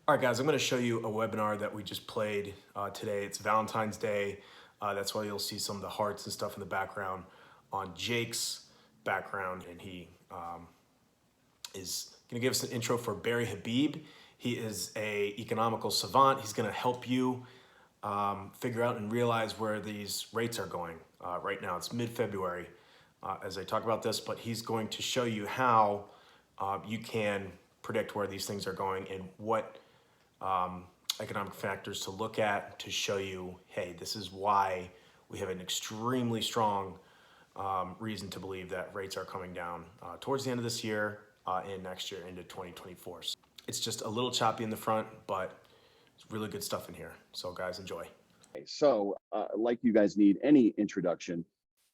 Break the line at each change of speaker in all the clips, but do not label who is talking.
All right, guys, I'm going to show you a webinar that we just played today. It's Valentine's Day. That's why you'll see some of the hearts and stuff in the background on Jake's background. And he is going to give us an intro for Barry Habib. He is a economical savant. He's going to help you figure out and realize where these rates are going. Right now, it's mid-February as I talk about this, but he's going to show you how you can predict where these things are going and what economic factors to look at to show you, hey, this is why we have an extremely strong reason to believe that rates are coming down towards the end of this year and next year into 2024. So it's just a little choppy in the front, but it's really good stuff in here. So guys, enjoy.
Like you guys need any introduction,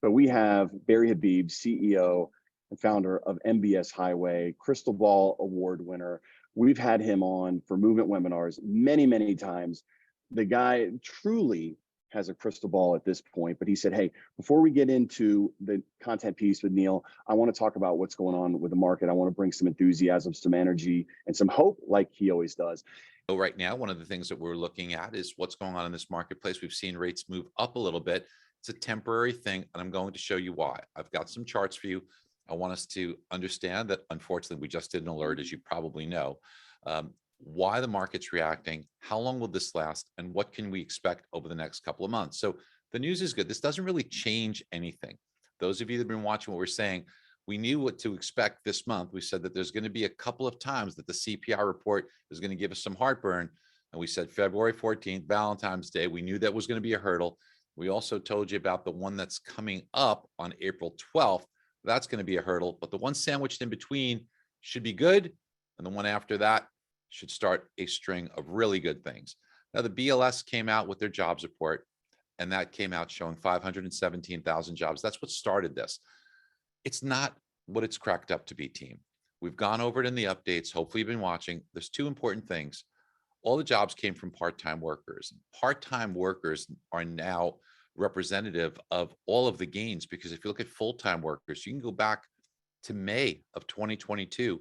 but we have Barry Habib, CEO and founder of MBS Highway, Crystal Ball Award winner. We've had him on for movement webinars many, many times. The guy truly has a crystal ball at this point, but he said, hey, before we get into the content piece with Neil, I want to talk about what's going on with the market. I want to bring some enthusiasm, some energy, and some hope like he always does.
So right now, one of the things that we're looking at is what's going on in this marketplace. We've seen rates move up a little bit. It's a temporary thing, and I'm going to show you why. I've got some charts for you. I want us to understand that, unfortunately, we just did an alert, as you probably know, why the market's reacting, how long will this last, and what can we expect over the next couple of months. So the news is good. This doesn't really change anything. Those of you that have been watching what we're saying, we knew what to expect this month. We said that there's going to be a couple of times that the CPI report is going to give us some heartburn. And we said February 14th, Valentine's Day. We knew that was going to be a hurdle. We also told you about the one that's coming up on April 12th. That's going to be a hurdle, but the one sandwiched in between should be good. And the one after that should start a string of really good things. Now, the BLS came out with their jobs report, and that came out showing 517,000 jobs. That's what started this. It's not what it's cracked up to be, team. We've gone over it in the updates. Hopefully you've been watching. There's two important things. All the jobs came from part-time workers. Part-time workers are now representative of all of the gains, because if you look at full-time workers, you can go back to May of 2022.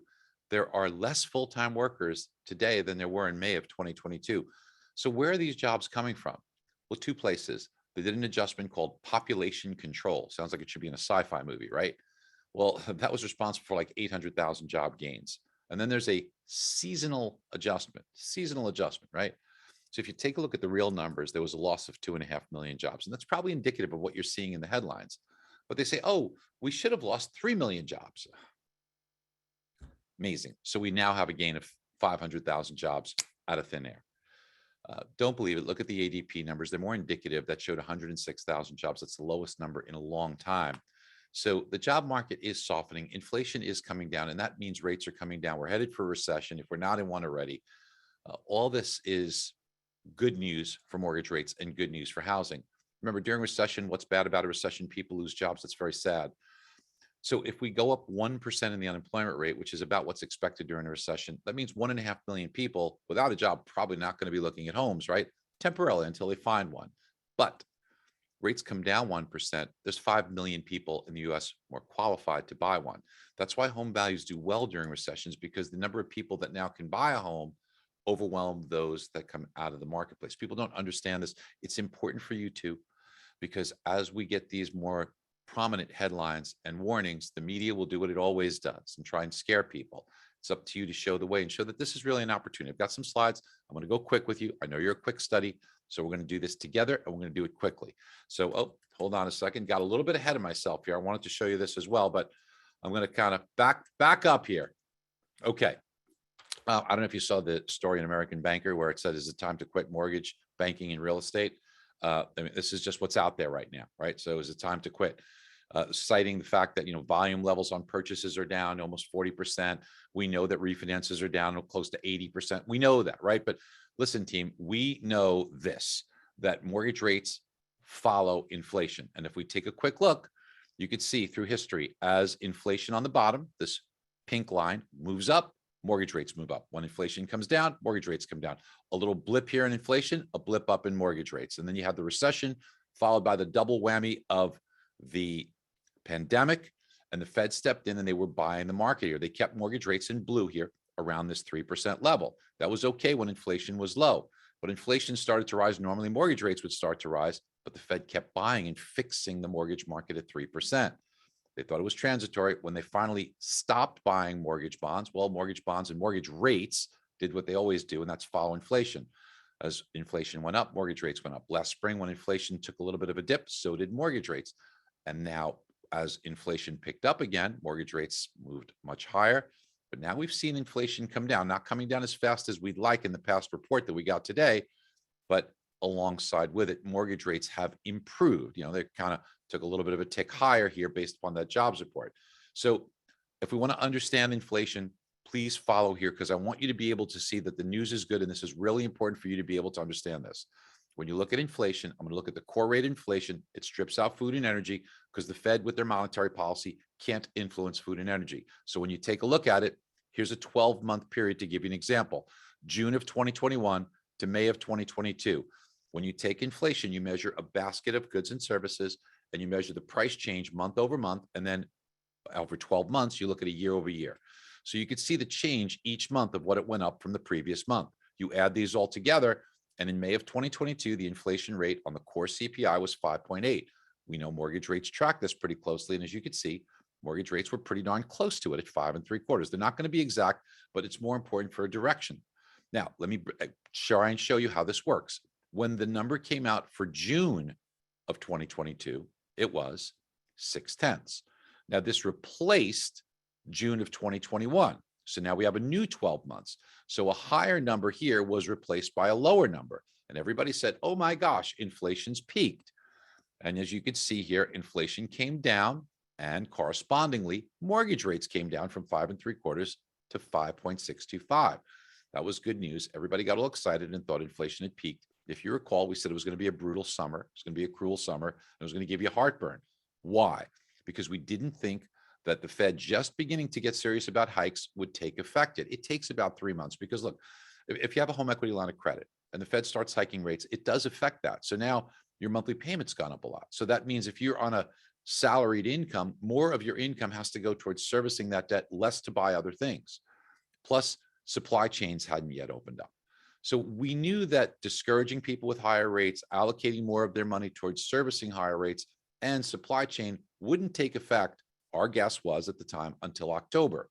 There are less full-time workers today than there were in May of 2022. So where are these jobs coming from? Well, two places. They did an adjustment called population control. Sounds like it should be in a sci-fi movie, right? Well, that was responsible for like 800,000 job gains. And then there's a seasonal adjustment, right? So if you take a look at the real numbers, there was a loss of 2.5 million jobs. And that's probably indicative of what you're seeing in the headlines. But they say, oh, we should have lost 3 million jobs. Amazing. So we now have a gain of 500,000 jobs out of thin air. Don't believe it. Look at the ADP numbers. They're more indicative. That showed 106,000 jobs. That's the lowest number in a long time. So the job market is softening. Inflation is coming down, and that means rates are coming down. We're headed for a recession if we're not in one already. All this is good news for mortgage rates and good news for housing. Remember, during recession, what's bad about a recession? People lose jobs. That's very sad. So if we go up 1% in the unemployment rate, which is about what's expected during a recession, that means 1.5 million people without a job probably not going to be looking at homes, right? Temporarily until they find one. But rates come down 1%, there's 5 million people in the US more qualified to buy one. That's why home values do well during recessions, because the number of people that now can buy a home overwhelm those that come out of the marketplace. People don't understand this. It's important for you to, because as we get these more prominent headlines and warnings, the media will do what it always does and try and scare people. It's up to you to show the way and show that this is really an opportunity. I've got some slides. I'm going to go quick with you. I know you're a quick study, so we're going to do this together and we're going to do it quickly. So, oh, hold on a second. Got a little bit ahead of myself here. I wanted to show you this as well, but I'm going to kind of back up here. Okay. I don't know if you saw the story in American Banker where it said, is it time to quit mortgage banking and real estate? I mean, this is just what's out there right now, right? So is it time to quit? Citing the fact that, volume levels on purchases are down almost 40%. We know that refinances are down close to 80%. We know that, right? But listen, team, we know this, that mortgage rates follow inflation. And if we take a quick look, you could see through history, as inflation on the bottom, this pink line moves up, mortgage rates move up. When inflation comes down, mortgage rates come down. A little blip here in inflation, a blip up in mortgage rates. And then you have the recession followed by the double whammy of the pandemic, and the Fed stepped in and they were buying the market here. They kept mortgage rates in blue here around this 3% level. That was okay when inflation was low, but inflation started to rise. Normally mortgage rates would start to rise, but the Fed kept buying and fixing the mortgage market at 3%. They thought it was transitory. When they finally stopped buying mortgage bonds, well, mortgage bonds and mortgage rates did what they always do, and that's follow inflation. As inflation went up, mortgage rates went up. Last spring, when inflation took a little bit of a dip, so did mortgage rates. And now, as inflation picked up again, mortgage rates moved much higher. But now we've seen inflation come down, not coming down as fast as we'd like in the past report that we got today, but alongside with it, mortgage rates have improved. They kind of took a little bit of a tick higher here based upon that jobs report. So if we want to understand inflation, please follow here, because I want you to be able to see that the news is good. And this is really important for you to be able to understand this. When you look at inflation, I'm going to look at the core rate inflation. It strips out food and energy because the Fed with their monetary policy can't influence food and energy. So when you take a look at it, here's a 12-month period to give you an example. June of 2021 to May of 2022. When you take inflation, you measure a basket of goods and services, and you measure the price change month over month. And then over 12 months, you look at a year over year. So you could see the change each month of what it went up from the previous month. You add these all together, and in May of 2022, the inflation rate on the core CPI was 5.8. We know mortgage rates track this pretty closely. And as you can see, mortgage rates were pretty darn close to it at 5.75. They're not going to be exact, but it's more important for a direction. Now, let me try and show you how this works. When the number came out for June of 2022, it was 0.6. Now, this replaced June of 2021. So now we have a new 12 months. So a higher number here was replaced by a lower number. And everybody said, oh my gosh, inflation's peaked. And as you can see here, inflation came down, and correspondingly, mortgage rates came down from 5.75 to 5.625. That was good news. Everybody got all excited and thought inflation had peaked. If you recall, we said it was going to be a brutal summer. It was going to be a cruel summer. And it was going to give you heartburn. Why? Because we didn't think that the Fed just beginning to get serious about hikes would take effect. It takes about 3 months, because look, if you have a home equity line of credit and the Fed starts hiking rates, it does affect that. So now your monthly payment's gone up a lot. So that means if you're on a salaried income, more of your income has to go towards servicing that debt, less to buy other things. Plus, supply chains hadn't yet opened up. So we knew that discouraging people with higher rates, allocating more of their money towards servicing higher rates, and supply chain wouldn't take effect, our guess was at the time, until October.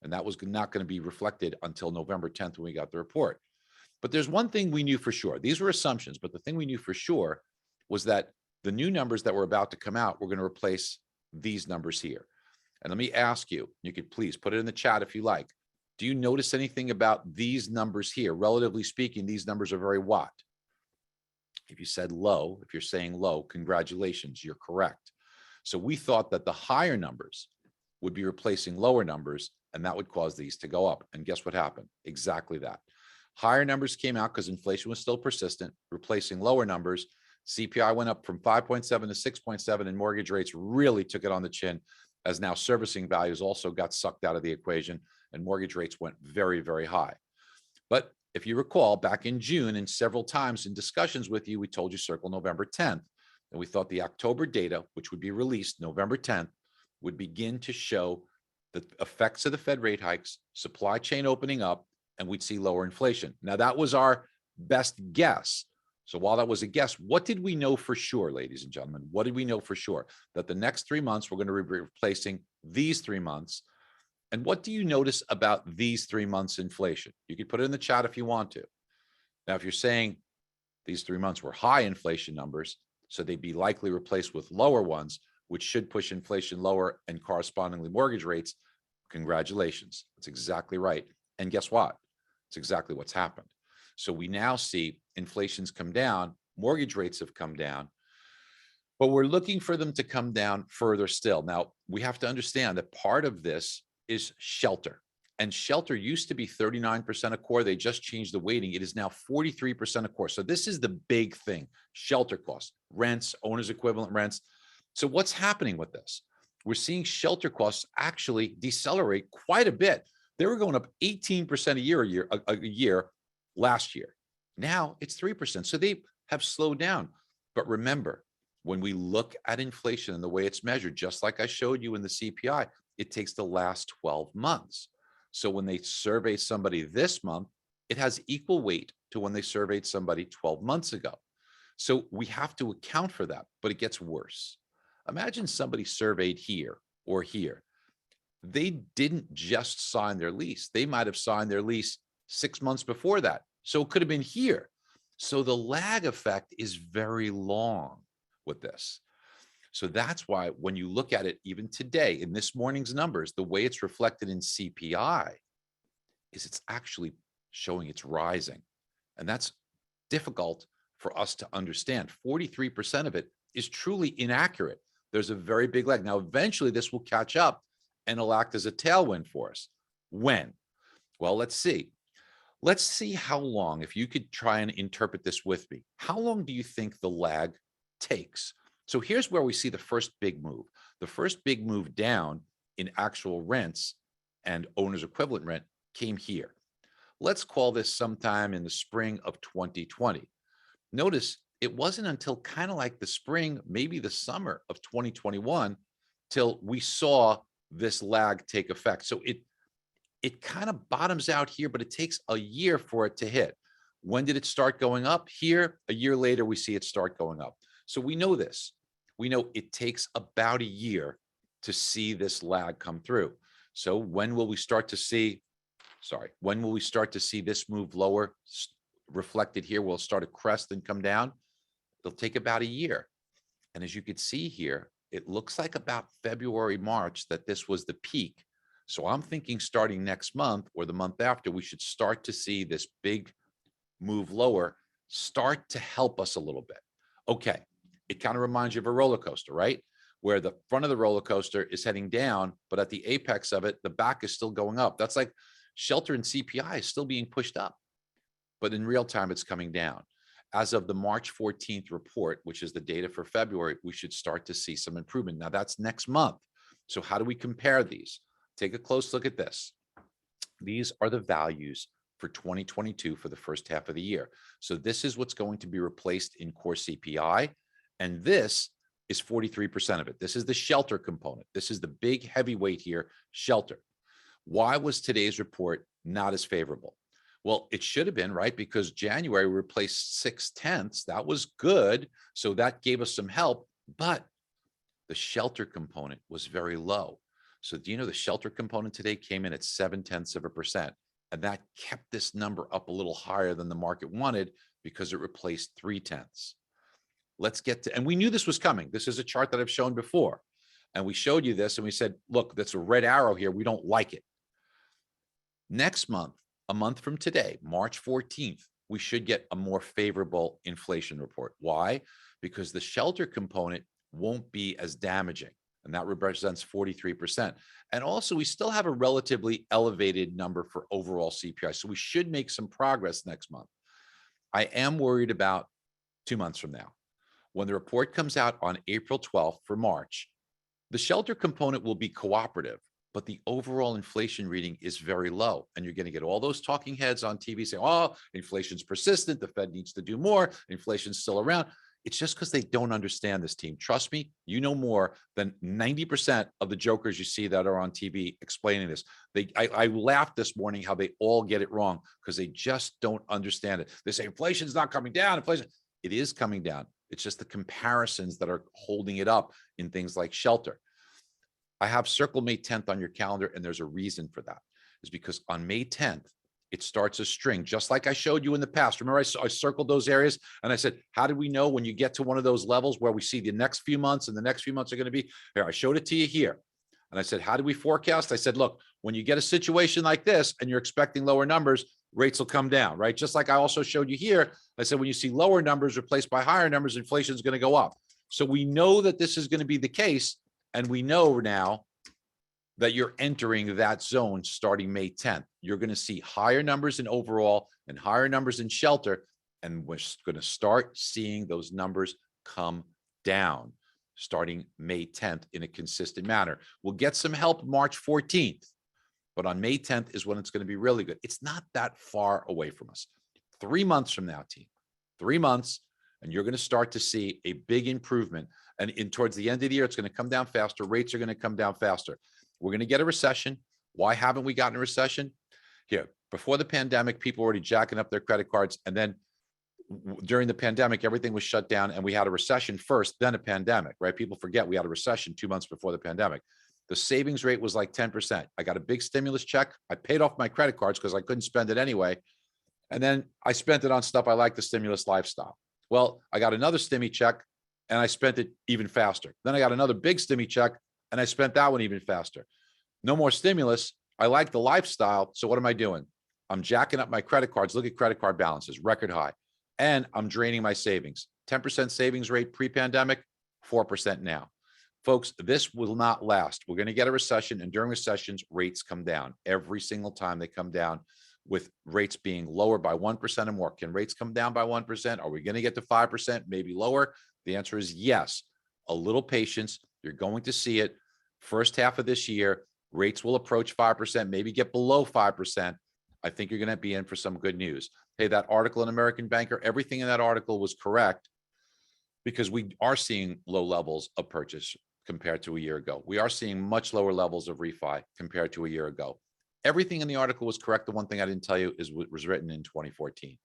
And that was not going to be reflected until November 10th when we got the report. But there's one thing we knew for sure. These were assumptions, but the thing we knew for sure was that the new numbers that were about to come out were going to replace these numbers here. And let me ask you, you could please put it in the chat if you like. Do you notice anything about these numbers here? Relatively speaking, these numbers are very what? If you said low, if you're saying low, congratulations, you're correct. So we thought that the higher numbers would be replacing lower numbers, and that would cause these to go up. And guess what happened? Exactly that. Higher numbers came out because inflation was still persistent, replacing lower numbers. CPI went up from 5.7 to 6.7, and mortgage rates really took it on the chin, as now servicing values also got sucked out of the equation, and mortgage rates went very, very high. But if you recall, back in June, and several times in discussions with you, we told you circle November 10th. And we thought the October data, which would be released November 10th, would begin to show the effects of the Fed rate hikes, supply chain opening up, and we'd see lower inflation. Now, that was our best guess. So while that was a guess, what did we know for sure, ladies and gentlemen? What did we know for sure? That the next 3 months, we're going to be replacing these 3 months. And what do you notice about these 3 months inflation? You could put it in the chat if you want to. Now, if you're saying these 3 months were high inflation numbers, so they'd be likely replaced with lower ones, which should push inflation lower and correspondingly mortgage rates, congratulations. That's exactly right. And guess what? It's exactly what's happened. So we now see inflation's come down, mortgage rates have come down, but we're looking for them to come down further still. Now, we have to understand that part of this is shelter. And shelter used to be 39% of core. They just changed the weighting. It is now 43% of core. So this is the big thing: shelter costs, rents, owner's equivalent rents. So what's happening with this? We're seeing shelter costs actually decelerate quite a bit. They were going up 18% a year last year. Now it's 3%. So they have slowed down. But remember, when we look at inflation and the way it's measured, just like I showed you in the CPI, it takes the last 12 months. So when they survey somebody this month, it has equal weight to when they surveyed somebody 12 months ago. So we have to account for that, but it gets worse. Imagine somebody surveyed here or here. They didn't just sign their lease. They might have signed their lease 6 months before that. So it could have been here. So the lag effect is very long with this. So that's why when you look at it, even today in this morning's numbers, the way it's reflected in CPI is it's actually showing it's rising. And that's difficult for us to understand. 43% of it is truly inaccurate. There's a very big lag. Now, eventually this will catch up and it'll act as a tailwind for us. When? Well, let's see. Let's see how long, if you could try and interpret this with me, how long do you think the lag takes? So here's where we see the first big move. The first big move down in actual rents and owner's equivalent rent came here. Let's call this sometime in the spring of 2020. Notice it wasn't until kind of like the spring, maybe the summer of 2021, till we saw this lag take effect. So it kind of bottoms out here, but it takes a year for it to hit. When did it start going up? Here, a year later, we see it start going up. So we know this. We know it takes about a year to see this lag come through. So when will we start to see, when will we start to see this move lower reflected here? Will it start to crest and come down? It'll take about a year. And as you can see here, it looks like about February, March that this was the peak. So I'm thinking starting next month or the month after, we should start to see this big move lower start to help us a little bit. Okay, it kind of reminds you of a roller coaster, right? Where the front of the roller coaster is heading down, but at the apex of it, the back is still going up. That's like shelter and CPI is still being pushed up, but in real time, it's coming down. As of the March 14th report, which is the data for February, we should start to see some improvement. Now that's next month. So how do we compare these? Take a close look at this. These are the values for 2022 for the first half of the year. So this is what's going to be replaced in core CPI. And this is 43% of it. This is the shelter component. This is the big heavyweight here, shelter. Why was today's report not as favorable? Well, it should have been, right? Because January we replaced 6/10. That was good. So that gave us some help, but the shelter component was very low. So do you know the shelter component today came in at 0.7%, and that kept this number up a little higher than the market wanted because it replaced 0.3. Let's get to, and we knew this was coming. This is a chart that I've shown before. And we showed you this and we said, look, that's a red arrow here. We don't like it. Next month, a month from today, March 14th, we should get a more favorable inflation report. Why? Because the shelter component won't be as damaging. And that represents 43%. And also, we still have a relatively elevated number for overall CPI. So we should make some progress next month. I am worried about 2 months from now. When the report comes out on April 12th for March, the shelter component will be cooperative, but the overall inflation reading is very low. And you're going to get all those talking heads on TV saying, oh, inflation's persistent. The Fed needs to do more. Inflation's still around. It's just because they don't understand this, team. Trust me, you know more than 90% of the jokers you see that are on TV explaining this. I laughed this morning how they all get it wrong because they just don't understand it. They say inflation's not coming down. Inflation, it is coming down. It's just the comparisons that are holding it up in things like shelter. I have circle May 10th on your calendar, and there's a reason for that. Is because on May 10th, it starts a string, just like I showed you in the past. Remember, I circled those areas and I said, how did we know when you get to one of those levels where we see the next few months and the next few months are going to be here? I showed it to you here. And I said, how do we forecast? I said, look, when you get a situation like this and you're expecting lower numbers, rates will come down, right? Just like I also showed you here. I said, when you see lower numbers replaced by higher numbers, inflation is going to go up. So we know that this is going to be the case. And we know now that you're entering that zone starting May 10th. You're going to see higher numbers in overall and higher numbers in shelter. And we're going to start seeing those numbers come down starting May 10th in a consistent manner. We'll get some help March 14th, but on May 10th is when it's going to be really good. It's not that far away from us. 3 months from now, team, 3 months, and you're going to start to see a big improvement. And towards the end of the year, it's going to come down faster. Rates are going to come down faster. We're going to get a recession. Why haven't we gotten a recession? Here, before the pandemic, people were already jacking up their credit cards. And then during the pandemic, everything was shut down and we had a recession first, then a pandemic, right? People forget we had a recession 2 months before the pandemic. The savings rate was like 10%. I got a big stimulus check. I paid off my credit cards because I couldn't spend it anyway. And then I spent it on stuff I like, the stimulus lifestyle. Well, I got another stimmy check and I spent it even faster. Then I got another big stimmy check and I spent that one even faster. No more stimulus. I like the lifestyle. So what am I doing? I'm jacking up my credit cards. Look at credit card balances, record high. And I'm draining my savings. 10% savings rate pre-pandemic, 4% now. Folks, this will not last. We're going to get a recession, and during recessions, rates come down. Every single time they come down, with rates being lower by 1% or more. Can rates come down by 1%? Are we going to get to 5%, maybe lower? The answer is yes. A little patience. You're going to see it. First half of this year, rates will approach 5%, maybe get below 5%. I think you're going to be in for some good news. Hey, that article in American Banker, everything in that article was correct because we are seeing low levels of purchase compared to a year ago. We are seeing much lower levels of refi compared to a year ago. Everything in the article was correct. The one thing I didn't tell you is what was written in 2014.